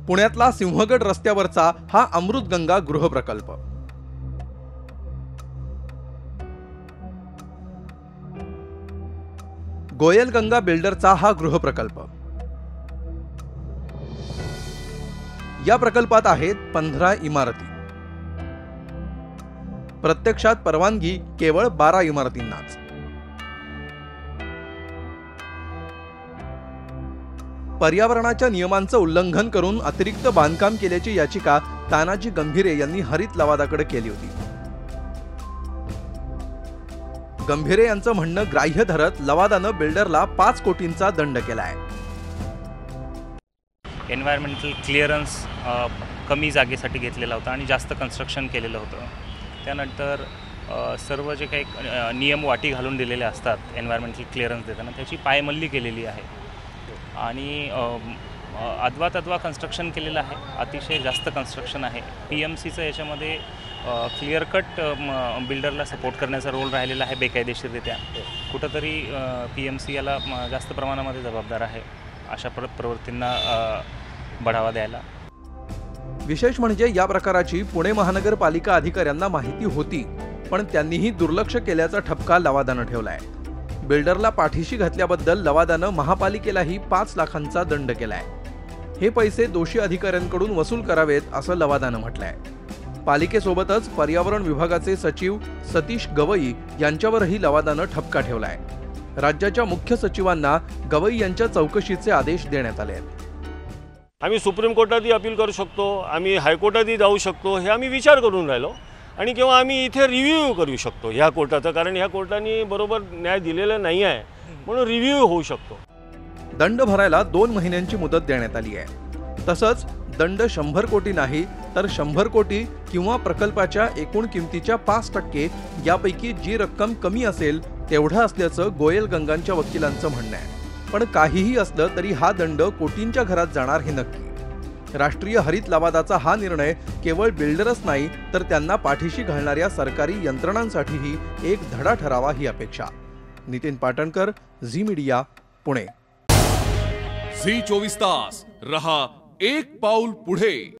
पुण्यातला सिंहगड रस्त्यावरचा हा अमृतगंगा गृहप्रकल्प। गोयलगंगा बिल्डरचा हा गृहप्रकल्प। या प्रकल्पात आहेत 15 इमारती। प्रत्यक्षात परवानगी केवळ 12 इमारतींनाच। पर्यावरणाच्या नियमांचं उल्लंघन करून अतिरिक्त बांधकाम केल्याची याचिका तानाजी गंभीरे यांनी हरित लवादाकडे केली होती। गंभीरे यांचं म्हणणं ग्राह्य धरत लवादानं बिल्डरला 5 कोटींचा दंड केलाय। एन्व्हायरमेंटल क्लिअरन्स कमी जागेसाठी घेतलेला होता आणि जास्त कन्स्ट्रक्शन केलेलं होतं। त्यानंतर सर्व जे काही नियम वाटी घालून दिलेले असतात एन्व्हायरमेंटल क्लिअरन्स देताना त्याची पायमल्ली केलेली आहे आणि अद्वा कन्स्ट्रक्शन केलेलं आहे। अतिशय जास्त कन्स्ट्रक्शन आहे। PMCचं याच्यामध्ये क्लिअर कट बिल्डरला सपोर्ट करण्याचा रोल राहिलेला आहे बेकायदेशीररित्या। कुठंतरी PMC याला जास्त प्रमाणामध्ये जबाबदार आहे अशा प्रवृत्तींना बढावा द्यायला। विशेष म्हणजे या प्रकाराची पुणे महानगरपालिका अधिकाऱ्यांना माहिती होती, पण त्यांनीही दुर्लक्ष केल्याचा ठपका लवादानं ठेवलाय। बिल्डरला पाठीशी घातल्याबद्दल लवादानं महापालिकेलाही 5 लाखांचा दंड केलाय। हे पैसे दोषी अधिकाऱ्यांकडून वसूल करावेत असं लवादानं म्हटलंय। पालिकेसोबतच पर्यावरण विभागाचे सचिव सतीश गवई यांच्यावरही लवादानं ठपका ठेवलाय। राज्याच्या मुख्य सचिवांना गवई यांच्या चौकशीचे आदेश देण्यात आले आहेत। आम्ही सुप्रीम कोर्टातही अपील करू शकतो, आम्ही हायकोर्टातही जाऊ शकतो, हे आम्ही विचार करून राहिलो आणि किंवा आम्ही इथे रिव्ह्यू करू शकतो ह्या कोर्टाचा, कारण ह्या कोर्टाने बरोबर न्याय दिलेला नाही आहे म्हणून रिव्ह्यू होऊ शकतो। दंड भरायला 2 महिन्यांची मुदत देण्यात आली आहे। तसंच दंड 100 कोटी नाही तर 100 कोटी किंवा प्रकल्पाच्या एकूण किमतीच्या 5% यापैकी जी रक्कम कमी असेल तेवढं असल्याचं गोयलगंगांच्या वकिलांचं म्हणणं आहे। पण काहीही असलं तरी हा दंड कोटींच्या घरात जाणार हे नक्की। राष्ट्रीय हरित लवादाचा हा निर्णय केवळ बिल्डरच नाही तर त्यांना पाठीशी घालणाऱ्या सरकारी यंत्रणांसाठीही एक धडा ठरावा ही अपेक्षा। नितीन पाटणकर, झी मीडिया, पुणे। झी 24 तास रहा एक पाऊल पुढे।